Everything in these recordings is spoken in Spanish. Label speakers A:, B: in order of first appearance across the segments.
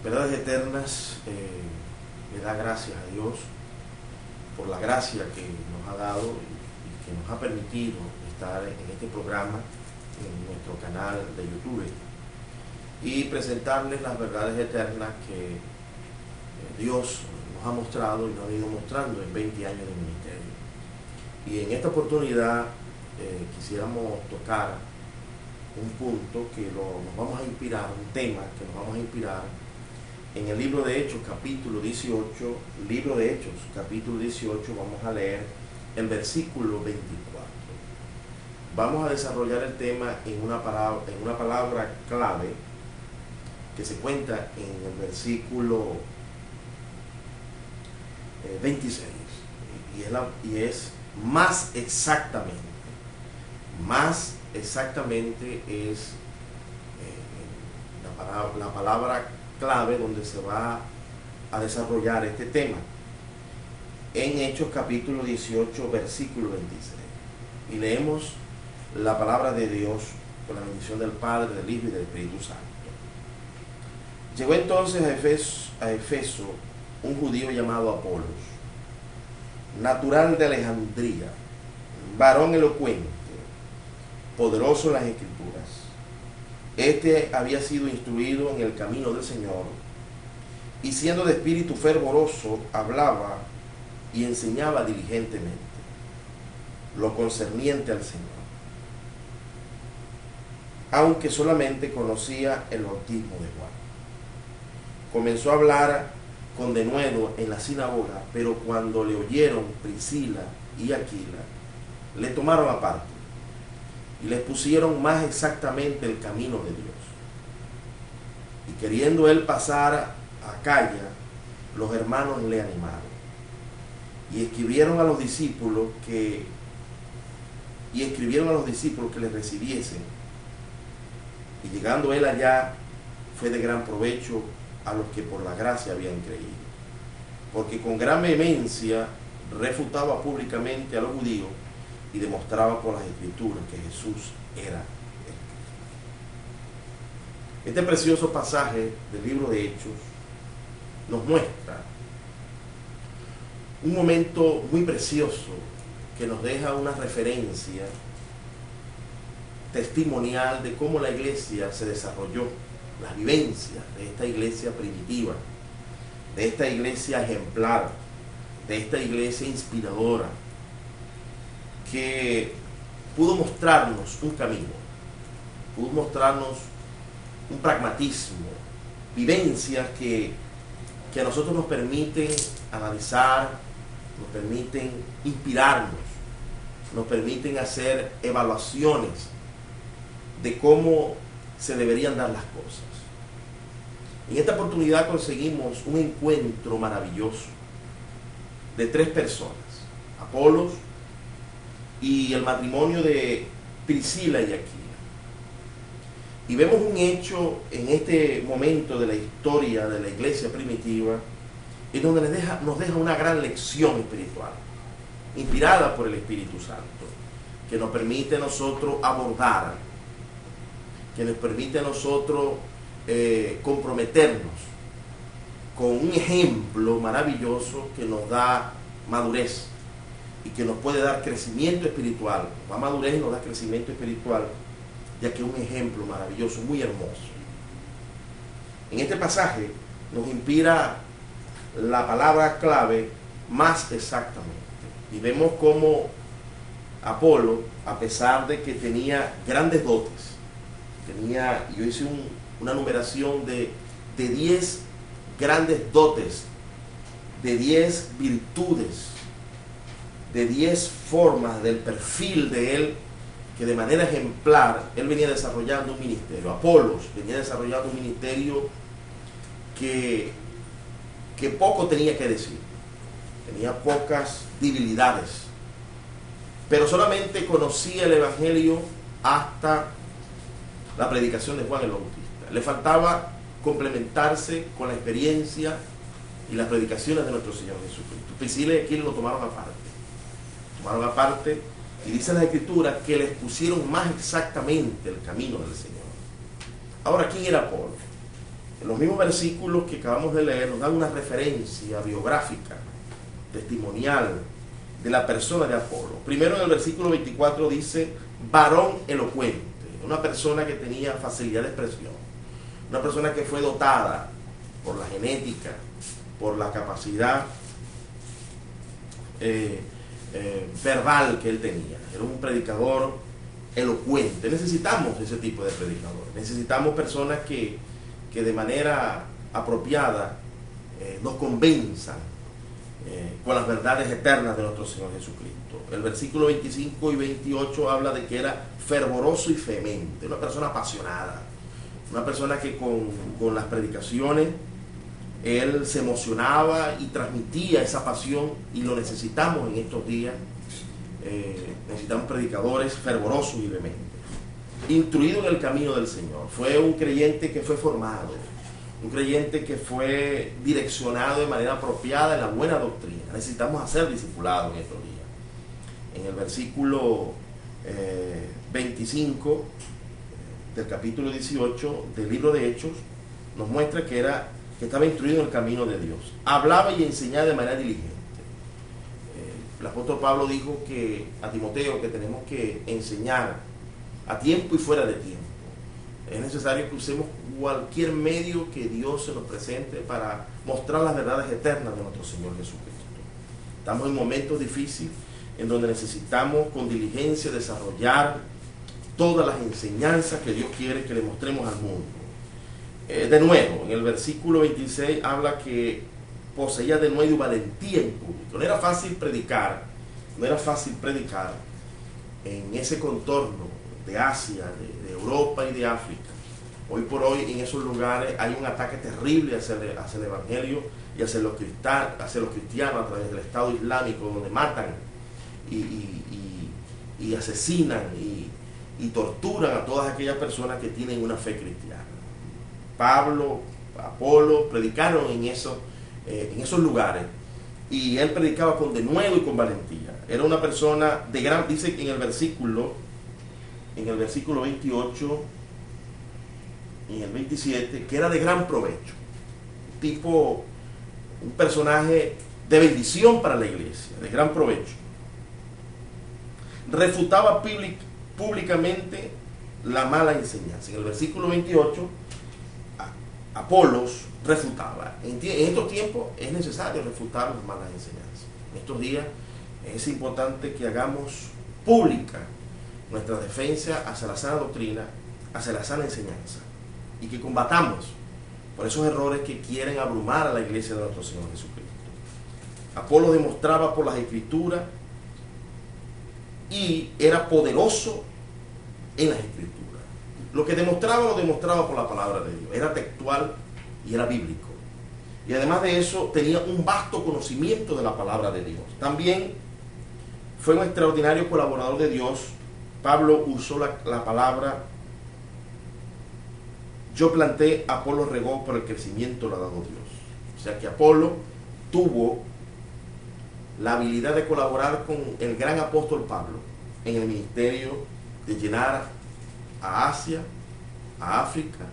A: verdades eternas, le da gracias a Dios por la gracia que nos ha dado y que nos ha permitido estar en este programa, en nuestro canal de YouTube, y presentarles las verdades eternas que Dios nos ha mostrado y nos ha ido mostrando en 20 años de ministerio. Y en esta oportunidad quisiéramos tocar un punto que nos vamos a inspirar, un tema que nos vamos a inspirar en el libro de Hechos, capítulo 18, libro de Hechos, capítulo 18, vamos a leer el versículo 24. Vamos a desarrollar el tema en una palabra clave que se cuenta en el versículo 26, y es más exactamente. Más exactamente es la palabra clave donde se va a desarrollar este tema, en Hechos capítulo 18, versículo 26. Y leemos la palabra de Dios con la bendición del Padre, del Hijo y del Espíritu Santo. Llegó entonces a Efeso un judío llamado Apolos, natural de Alejandría, varón elocuente, poderoso en las Escrituras. Este había sido instruido en el camino del Señor, y siendo de espíritu fervoroso, hablaba y enseñaba diligentemente lo concerniente al Señor, aunque solamente conocía el bautismo de Juan. Comenzó a hablar con denuedo en la sinagoga, pero cuando le oyeron Priscila y Aquila, le tomaron aparte y les pusieron más exactamente el camino de Dios. Y queriendo él pasar a Acaya, los hermanos le animaron y escribieron a los discípulos que le recibiesen. Y llegando él allá, fue de gran provecho a los que por la gracia habían creído, porque con gran vehemencia refutaba públicamente a los judíos y demostraba por las Escrituras que Jesús era el Cristo. Este precioso pasaje del libro de Hechos nos muestra un momento muy precioso que nos deja una referencia testimonial de cómo la iglesia se desarrolló, las vivencias de esta iglesia primitiva, de esta iglesia ejemplar, de esta iglesia inspiradora, que pudo mostrarnos un camino, pudo mostrarnos un pragmatismo, vivencias que a nosotros nos permiten analizar, nos permiten inspirarnos, nos permiten hacer evaluaciones de cómo se deberían dar las cosas. En esta oportunidad conseguimos un encuentro maravilloso de 3 personas, Apolos y el matrimonio de Priscila y Aquila. Y vemos un hecho en este momento de la historia de la iglesia primitiva, en donde nos deja una gran lección espiritual, inspirada por el Espíritu Santo, que nos permite a nosotros abordar, que nos permite a nosotros comprometernos con un ejemplo maravilloso que nos da madurez y que nos puede dar crecimiento espiritual. Nos da madurez y nos da crecimiento espiritual, ya que es un ejemplo maravilloso, muy hermoso. En este pasaje nos inspira la palabra clave más exactamente. Y vemos cómo Apolo, a pesar de que tenía grandes dotes, yo hice una numeración de 10 grandes dotes, de 10 virtudes, de 10 formas del perfil de él, que de manera ejemplar él venía desarrollando un ministerio. Apolos venía desarrollando un ministerio que poco tenía que decir, tenía pocas debilidades, pero solamente conocía el Evangelio hasta la predicación de Juan el Bautista. Le faltaba complementarse con la experiencia y las predicaciones de nuestro Señor Jesucristo. Priscila y Aquila lo tomaron aparte, y dice la Escritura que les pusieron más exactamente el camino del Señor. Ahora, ¿quién era Apolo? En los mismos versículos que acabamos de leer nos dan una referencia biográfica, testimonial, de la persona de Apolo. Primero en el versículo 24 dice, varón elocuente, una persona que tenía facilidad de expresión, una persona que fue dotada por la genética, por la capacidad verbal que él tenía. Era un predicador elocuente. Necesitamos ese tipo de predicadores. Necesitamos personas que de manera apropiada nos convenzan con las verdades eternas de nuestro Señor Jesucristo. El versículo 25 y 28 habla de que era fervoroso y vehemente, una persona apasionada, una persona que con las predicaciones él se emocionaba y transmitía esa pasión, y lo necesitamos en estos días. Necesitamos predicadores fervorosos y vehementes, instruidos en el camino del Señor. Fue un creyente que fue formado, un creyente que fue direccionado de manera apropiada en la buena doctrina. Necesitamos hacer discipulados en estos días. En el versículo 25 del capítulo 18 del libro de Hechos nos muestra que estaba instruido en el camino de Dios. Hablaba y enseñaba de manera diligente. El apóstol Pablo dijo a Timoteo que tenemos que enseñar a tiempo y fuera de tiempo. Es necesario que usemos cualquier medio que Dios se nos presente para mostrar las verdades eternas de nuestro Señor Jesucristo. Estamos en momentos difíciles en donde necesitamos con diligencia desarrollar todas las enseñanzas que Dios quiere que le mostremos al mundo. De nuevo, en el versículo 26 habla que poseía de nuevo valentía en público. No era fácil predicar en ese contorno de Asia, de Europa y de África. Hoy por hoy en esos lugares hay un ataque terrible hacia el Evangelio y hacia los cristianos a través del Estado Islámico, donde matan y asesinan y torturan a todas aquellas personas que tienen una fe cristiana. Pablo, Apolo predicaron en esos lugares, y él predicaba con denuedo y con valentía. Era una persona de gran, dice en el versículo 28 y en el 27, que era de gran provecho, un personaje de bendición para la iglesia, de gran provecho. Refutaba públicamente la mala enseñanza. En el versículo 28, Apolos refutaba. En estos tiempos es necesario refutar las malas enseñanzas. En estos días es importante que hagamos pública nuestra defensa hacia la sana doctrina, hacia la sana enseñanza, y que combatamos por esos errores que quieren abrumar a la iglesia de nuestro Señor Jesucristo. Apolo demostraba por las Escrituras y era poderoso en las Escrituras. Lo que demostraba lo demostraba por la palabra de Dios. Era textual y era bíblico. Y además de eso tenía un vasto conocimiento de la palabra de Dios. También fue un extraordinario colaborador de Dios. Pablo usó la palabra: yo planté, Apolo regó, por el crecimiento lo ha dado Dios. O sea que Apolo tuvo la habilidad de colaborar con el gran apóstol Pablo en el ministerio de llenar a Asia, a África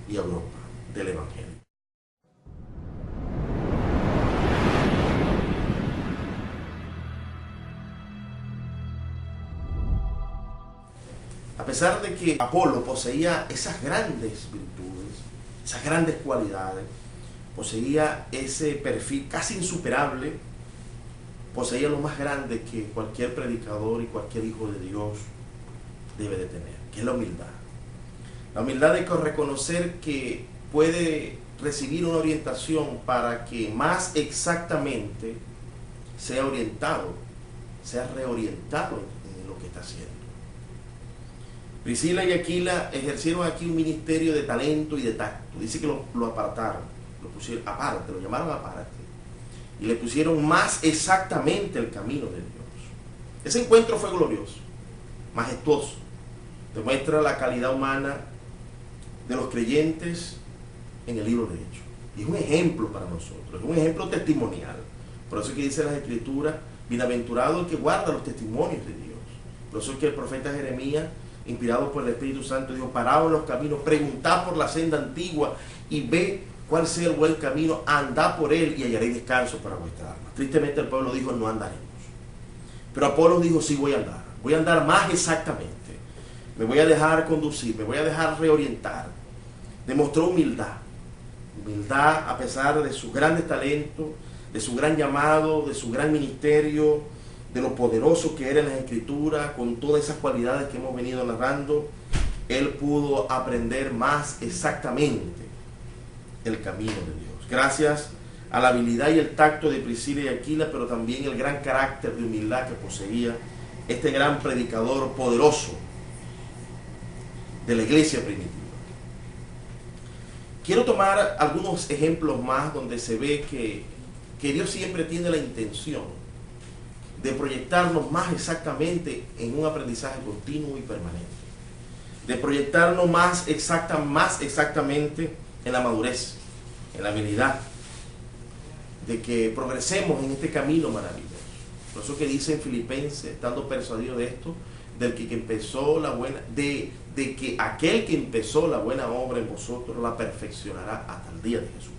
A: y a Europa del Evangelio. A pesar de que Apolo poseía esas grandes virtudes, esas grandes cualidades, poseía ese perfil casi insuperable, poseía lo más grande que cualquier predicador y cualquier hijo de Dios debe de tener, que es la humildad. La humildad de reconocer que puede recibir una orientación para que más exactamente sea orientado, sea reorientado en lo que está haciendo. Priscila y Aquila ejercieron aquí un ministerio de talento y de tacto. Dice que lo apartaron, lo pusieron aparte, lo llamaron aparte, y le pusieron más exactamente el camino de Dios. Ese encuentro fue glorioso, majestuoso, demuestra la calidad humana de los creyentes en el libro de Hechos. Y es un ejemplo para nosotros, es un ejemplo testimonial. Por eso es que dice las Escrituras: bienaventurado el que guarda los testimonios de Dios. Por eso es que el profeta Jeremías, inspirado por el Espíritu Santo, dijo: paraos en los caminos, preguntad por la senda antigua y ve cuál sea el buen camino, andad por él y hallaréis descanso para vuestra alma. Tristemente el pueblo dijo: no andaremos. Pero Apolos dijo: sí, voy a andar más exactamente. Me voy a dejar conducir, me voy a dejar reorientar. Demostró humildad a pesar de sus grandes talentos, de su gran llamado, de su gran ministerio, de lo poderoso que era en las Escrituras. Con todas esas cualidades que hemos venido narrando, él pudo aprender más exactamente el camino de Dios, gracias a la habilidad y el tacto de Priscila y Aquila, pero también el gran carácter de humildad que poseía este gran predicador poderoso de la iglesia primitiva. Quiero tomar algunos ejemplos más donde se ve que Dios siempre tiene la intención de proyectarnos más exactamente en un aprendizaje continuo y permanente, de proyectarnos más exactamente en la madurez, en la habilidad, de que progresemos en este camino maravilloso. Por eso que dice en Filipenses, estando persuadido de esto, del que empezó la buena, de que aquel que empezó la buena obra en vosotros la perfeccionará hasta el día de Jesucristo.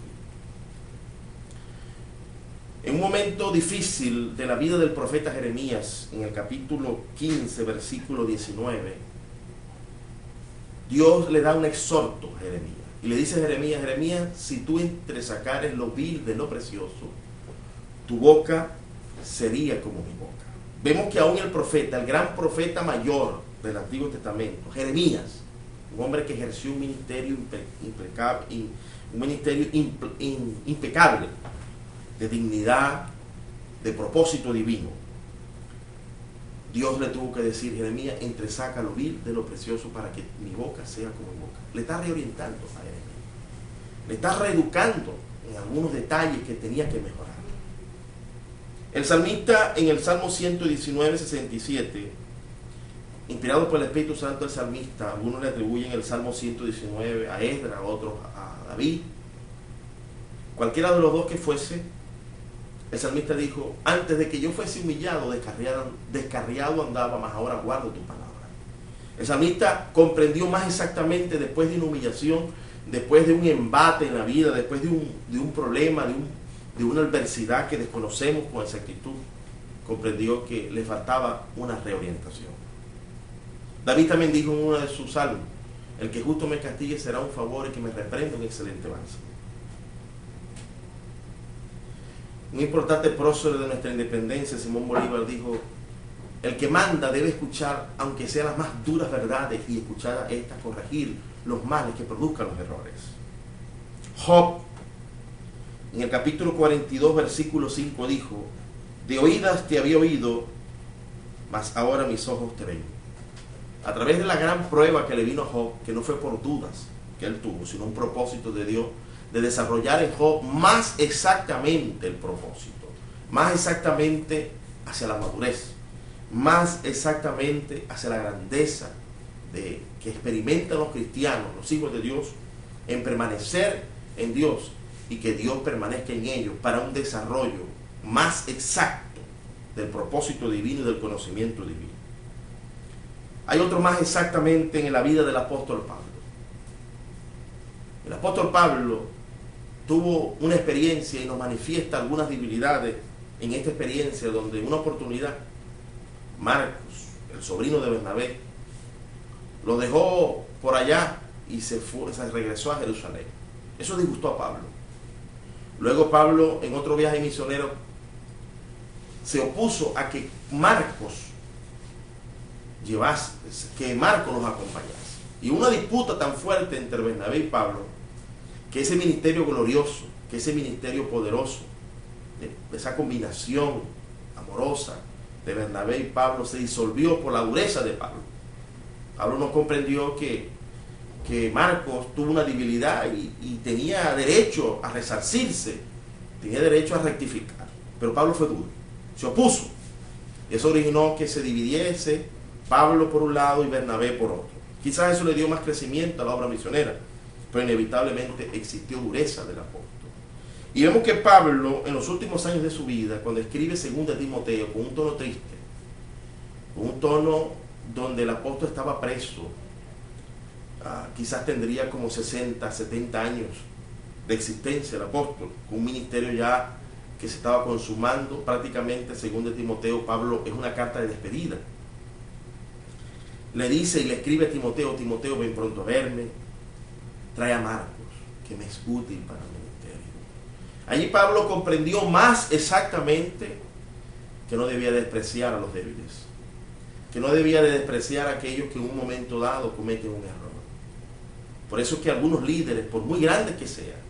A: En un momento difícil de la vida del profeta Jeremías, en el capítulo 15, versículo 19, Dios le da un exhorto a Jeremías. Y le dice a Jeremías: Jeremías, si tú entresacares lo vil de lo precioso, tu boca sería como mi boca. Vemos que aún el profeta, el gran profeta mayor del Antiguo Testamento, Jeremías, un hombre que ejerció un ministerio impecable, de dignidad, de propósito divino, Dios le tuvo que decir: Jeremías, entresaca lo vil de lo precioso para que mi boca sea como mi boca. Le está reorientando a Jeremías, le está reeducando en algunos detalles que tenía que mejorar. El salmista, en el Salmo 119, 67, inspirado por el Espíritu Santo, el salmista, algunos le atribuyen el Salmo 119 a Esdras, otros a David. Cualquiera de los dos que fuese, el salmista dijo: antes de que yo fuese humillado, descarriado andaba, mas ahora guardo tu palabra. El salmista comprendió más exactamente, después de una humillación, después de un embate en la vida, después de un problema, de una adversidad que desconocemos con exactitud, comprendió que le faltaba una reorientación. David también dijo en uno de sus salmos: el que justo me castigue será un favor, y que me reprenda un excelente bálsamo. Un importante prócer de nuestra independencia, Simón Bolívar, dijo: el que manda debe escuchar, aunque sean las más duras verdades, y escuchar a estas corregir los males que produzcan los errores. Job, en el capítulo 42, versículo 5, dijo: de oídas te había oído, mas ahora mis ojos te ven. A través de la gran prueba que le vino a Job, que no fue por dudas que él tuvo, sino un propósito de Dios, de desarrollar en Job más exactamente el propósito, más exactamente hacia la madurez, más exactamente hacia la grandeza que experimentan los cristianos, los hijos de Dios, en permanecer en Dios y que Dios permanezca en ellos para un desarrollo más exacto del propósito divino y del conocimiento divino. Hay otro más exactamente en la vida del apóstol Pablo. El apóstol Pablo tuvo una experiencia y nos manifiesta algunas debilidades en esta experiencia, donde en una oportunidad Marcos, el sobrino de Bernabé, lo dejó por allá y se regresó a Jerusalén. Eso disgustó a Pablo. Luego Pablo, en otro viaje misionero, se opuso a que Marcos los acompañase. Y una disputa tan fuerte entre Bernabé y Pablo, que ese ministerio glorioso, que ese ministerio poderoso, esa combinación amorosa de Bernabé y Pablo, se disolvió por la dureza de Pablo. Pablo no comprendió que Marcos tuvo una debilidad y tenía derecho a resarcirse, tenía derecho a rectificar. Pero Pablo fue duro, se opuso. Eso originó que se dividiese Pablo por un lado y Bernabé por otro. Quizás eso le dio más crecimiento a la obra misionera, pero inevitablemente existió dureza del apóstol. Y vemos que Pablo, en los últimos años de su vida, cuando escribe 2 Timoteo con un tono triste, con un tono donde el apóstol estaba preso. Quizás tendría como 60, 70 años de existencia el apóstol, un ministerio ya que se estaba consumando prácticamente. Según de Timoteo, Pablo es una carta de despedida. Le dice y le escribe a Timoteo: Timoteo, ven pronto a verme, trae a Marcos, que me es útil para el ministerio. Allí Pablo comprendió más exactamente que no debía despreciar a los débiles, que no debía de despreciar a aquellos que en un momento dado cometen un error. Por eso es que algunos líderes, por muy grandes que sean,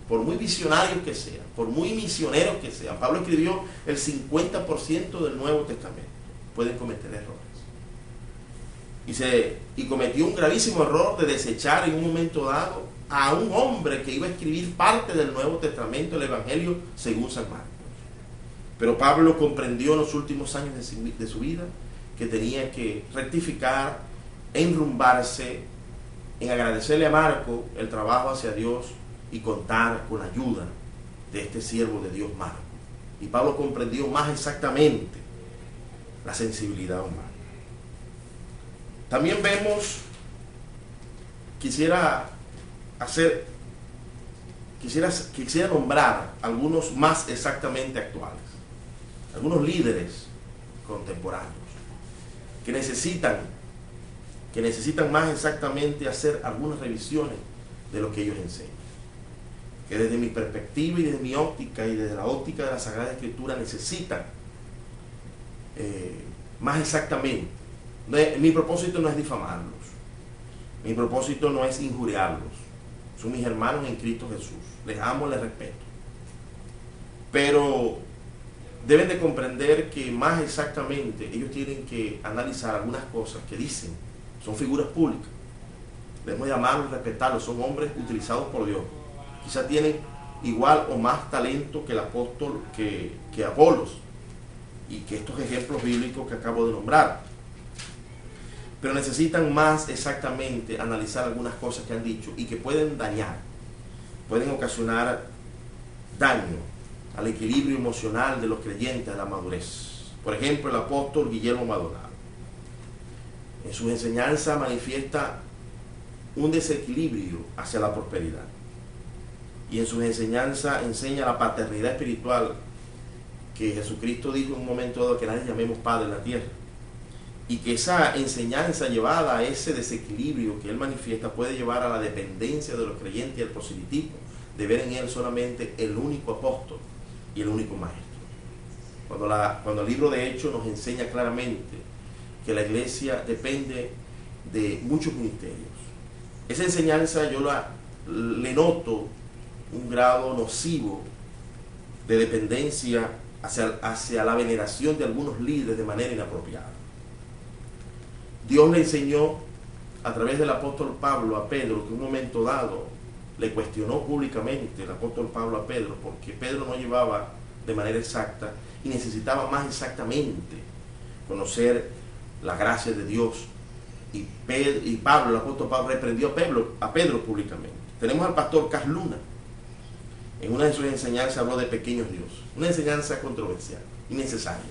A: por muy visionarios que sean, por muy misioneros que sean, Pablo escribió el 50% del Nuevo Testamento, pueden cometer errores. Y cometió un gravísimo error de desechar en un momento dado a un hombre que iba a escribir parte del Nuevo Testamento, el Evangelio según San Marcos. Pero Pablo comprendió en los últimos años de su vida que tenía que rectificar, enrumbarse, en agradecerle a Marcos el trabajo hacia Dios y contar con la ayuda de este siervo de Dios, Marcos. Y Pablo comprendió más exactamente la sensibilidad humana. También vemos, quisiera nombrar algunos más exactamente actuales, algunos líderes contemporáneos que necesitan más exactamente hacer algunas revisiones de lo que ellos enseñan, que desde mi perspectiva y desde mi óptica y desde la óptica de la Sagrada Escritura necesitan más exactamente. Mi propósito no es difamarlos, mi propósito no es injuriarlos, son mis hermanos en Cristo Jesús, les amo, les respeto, pero deben de comprender que más exactamente ellos tienen que analizar algunas cosas que dicen. Son figuras públicas, debemos llamarlos, respetarlos, son hombres utilizados por Dios, quizás tienen igual o más talento que el apóstol, que Apolos, y que estos ejemplos bíblicos que acabo de nombrar, pero necesitan más exactamente analizar algunas cosas que han dicho y que pueden dañar, pueden ocasionar daño al equilibrio emocional de los creyentes, a la madurez. Por ejemplo, el apóstol Guillermo Maldonado en sus enseñanzas manifiesta un desequilibrio hacia la prosperidad, y en sus enseñanzas enseña la paternidad espiritual, que Jesucristo dijo en un momento dado que nadie llamemos Padre en la tierra, y que esa enseñanza llevada a ese desequilibrio que él manifiesta puede llevar a la dependencia de los creyentes y al proselitismo, de ver en él solamente el único apóstol y el único maestro. Cuando el libro de Hechos nos enseña claramente que la iglesia depende de muchos ministerios, esa enseñanza yo le noto un grado nocivo de dependencia hacia la veneración de algunos líderes de manera inapropiada. Dios le enseñó a través del apóstol Pablo a Pedro, que en un momento dado le cuestionó públicamente el apóstol Pablo a Pedro, porque Pedro no llevaba de manera exacta y necesitaba más exactamente conocer la gracia de Dios. Y Pablo, el apóstol Pablo, reprendió a Pedro públicamente. Tenemos al pastor Cas Luna. En una de sus enseñanzas habló de pequeños Dios, una enseñanza controversial, innecesaria.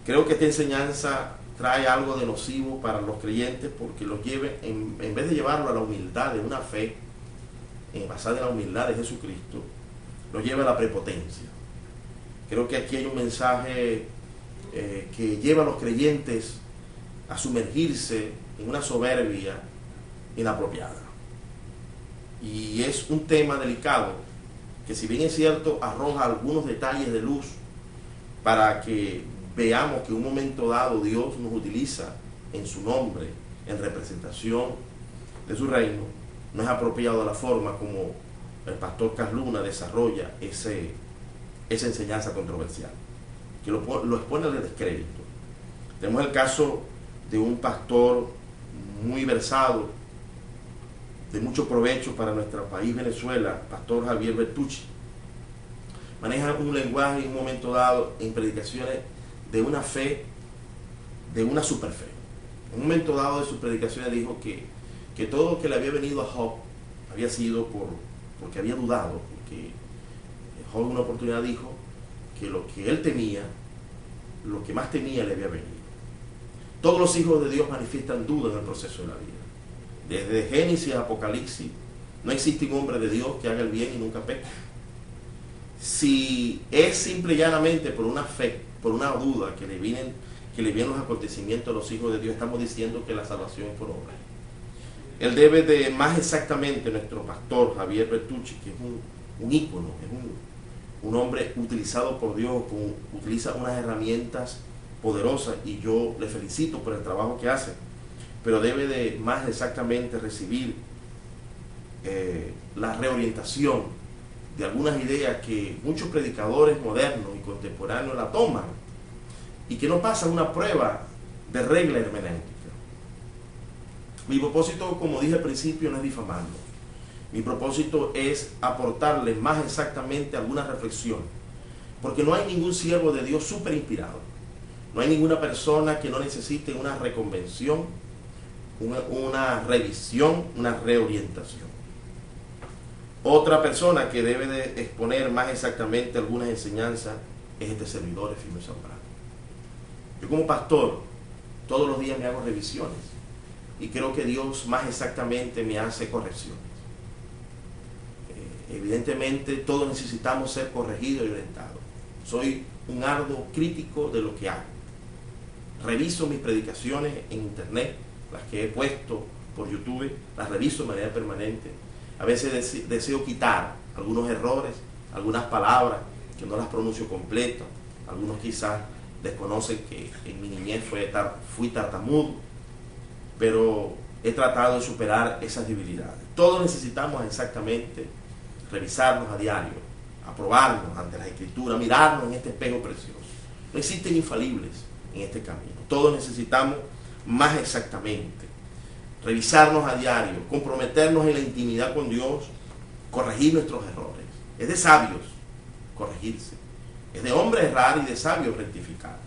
A: Creo que esta enseñanza trae algo de nocivo para los creyentes, porque los lleve, en vez de llevarlo a la humildad de una fe basada en la humildad de Jesucristo, los lleva a la prepotencia. Creo que aquí hay un mensaje que lleva a los creyentes a sumergirse en una soberbia inapropiada. Y es un tema delicado que, si bien es cierto, arroja algunos detalles de luz para que veamos que en un momento dado Dios nos utiliza en su nombre, en representación de su reino, no es apropiado la forma como el pastor Cas Luna desarrolla esa enseñanza controversial, que lo expone al descrédito. Tenemos el caso de un pastor muy versado, de mucho provecho para nuestro país Venezuela, pastor Javier Bertucci. Maneja un lenguaje en un momento dado en predicaciones de una fe, de una superfe. En un momento dado de sus predicaciones dijo que todo lo que le había venido a Job había sido porque había dudado, porque Job en una oportunidad dijo que lo que él temía, lo que más temía le había venido. Todos los hijos de Dios manifiestan duda en el proceso de la vida. Desde Génesis a Apocalipsis, no existe un hombre de Dios que haga el bien y nunca peque. Si es simple y llanamente por una fe, por una duda que le vienen los acontecimientos a los hijos de Dios, estamos diciendo que la salvación es por obra. Él debe de, más exactamente, nuestro pastor Javier Bertucci, que es un ícono, es un hombre utilizado por Dios, utiliza unas herramientas poderosas, y yo le felicito por el trabajo que hace, pero debe de más exactamente recibir la reorientación de algunas ideas que muchos predicadores modernos y contemporáneos la toman y que no pasan una prueba de regla hermenéutica. Mi propósito, como dije al principio, no es difamarlo. Mi propósito es aportarle más exactamente alguna reflexión, porque no hay ningún siervo de Dios súper inspirado. No hay ninguna persona que no necesite una reconvención, una revisión, una reorientación. Otra persona que debe de exponer más exactamente algunas enseñanzas es este servidor, Efimio Zambrano. Yo como pastor, todos los días me hago revisiones y creo que Dios más exactamente me hace correcciones. Evidentemente todos necesitamos ser corregidos y orientados. Soy un arduo crítico de lo que hago. Reviso mis predicaciones en internet, las que he puesto por YouTube, las reviso de manera permanente. A veces deseo quitar algunos errores, algunas palabras que no las pronuncio completas. Algunos quizás desconocen que en mi niñez fui tartamudo, pero he tratado de superar esas debilidades. Todos necesitamos exactamente revisarnos a diario, aprobarnos ante las Escrituras, mirarnos en este espejo precioso. No existen infalibles en este camino. Todos necesitamos más exactamente revisarnos a diario, comprometernos en la intimidad con Dios, corregir nuestros errores. Es de sabios corregirse, es de hombres errar y de sabios rectificar.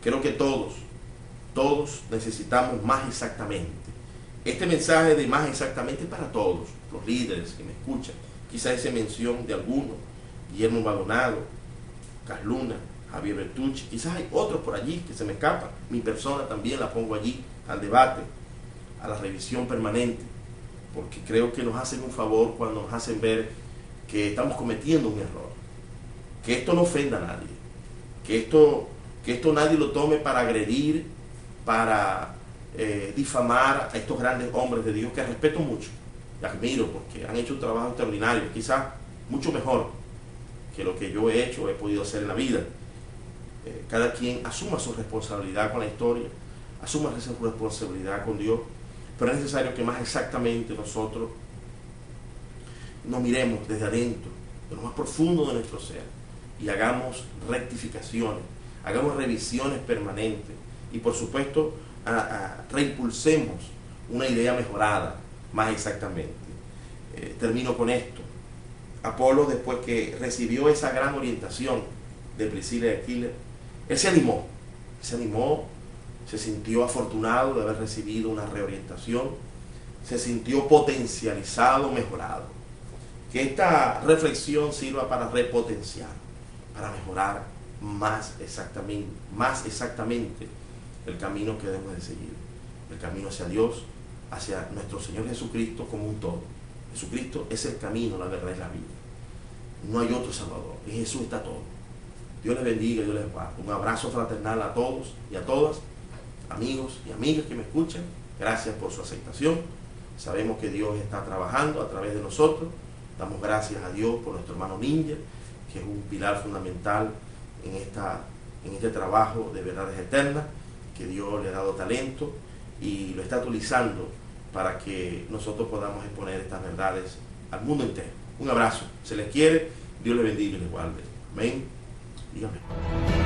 A: Creo que todos necesitamos más exactamente. Este mensaje de más exactamente es para todos, los líderes que me escuchan. Quizás hice mención de algunos, Guillermo Maldonado, Casluna, Javier Bertucci, quizás hay otros por allí que se me escapan. Mi persona también la pongo allí al debate, a la revisión permanente, porque creo que nos hacen un favor cuando nos hacen ver que estamos cometiendo un error, que esto no ofenda a nadie, que esto nadie lo tome para agredir, para difamar a estos grandes hombres de Dios que respeto mucho y admiro porque han hecho un trabajo extraordinario, quizás mucho mejor que lo que yo he hecho o he podido hacer en la vida. Cada quien asuma su responsabilidad con la historia, asuma su responsabilidad con Dios, pero es necesario que más exactamente nosotros nos miremos desde adentro, de lo más profundo de nuestro ser, y hagamos rectificaciones, hagamos revisiones permanentes y por supuesto reimpulsemos una idea mejorada más exactamente. Termino con esto. Apolo, después que recibió esa gran orientación de Priscila y Aquila, él se animó, se sintió afortunado de haber recibido una reorientación, se sintió potencializado, mejorado. Que esta reflexión sirva para repotenciar, para mejorar más exactamente el camino que debemos de seguir, el camino hacia Dios, hacia nuestro Señor Jesucristo como un todo. Jesucristo es el camino, la verdad y la vida. No hay otro Salvador, en Jesús está todo. Dios les bendiga, Dios les guarde. Un abrazo fraternal a todos y a todas, amigos y amigas que me escuchan. Gracias por su aceptación. Sabemos que Dios está trabajando a través de nosotros. Damos gracias a Dios por nuestro hermano Ninja, que es un pilar fundamental en este trabajo de verdades eternas, que Dios le ha dado talento y lo está utilizando para que nosotros podamos exponer estas verdades al mundo entero. Un abrazo, se les quiere, Dios les bendiga y les guarde. Amén y amén.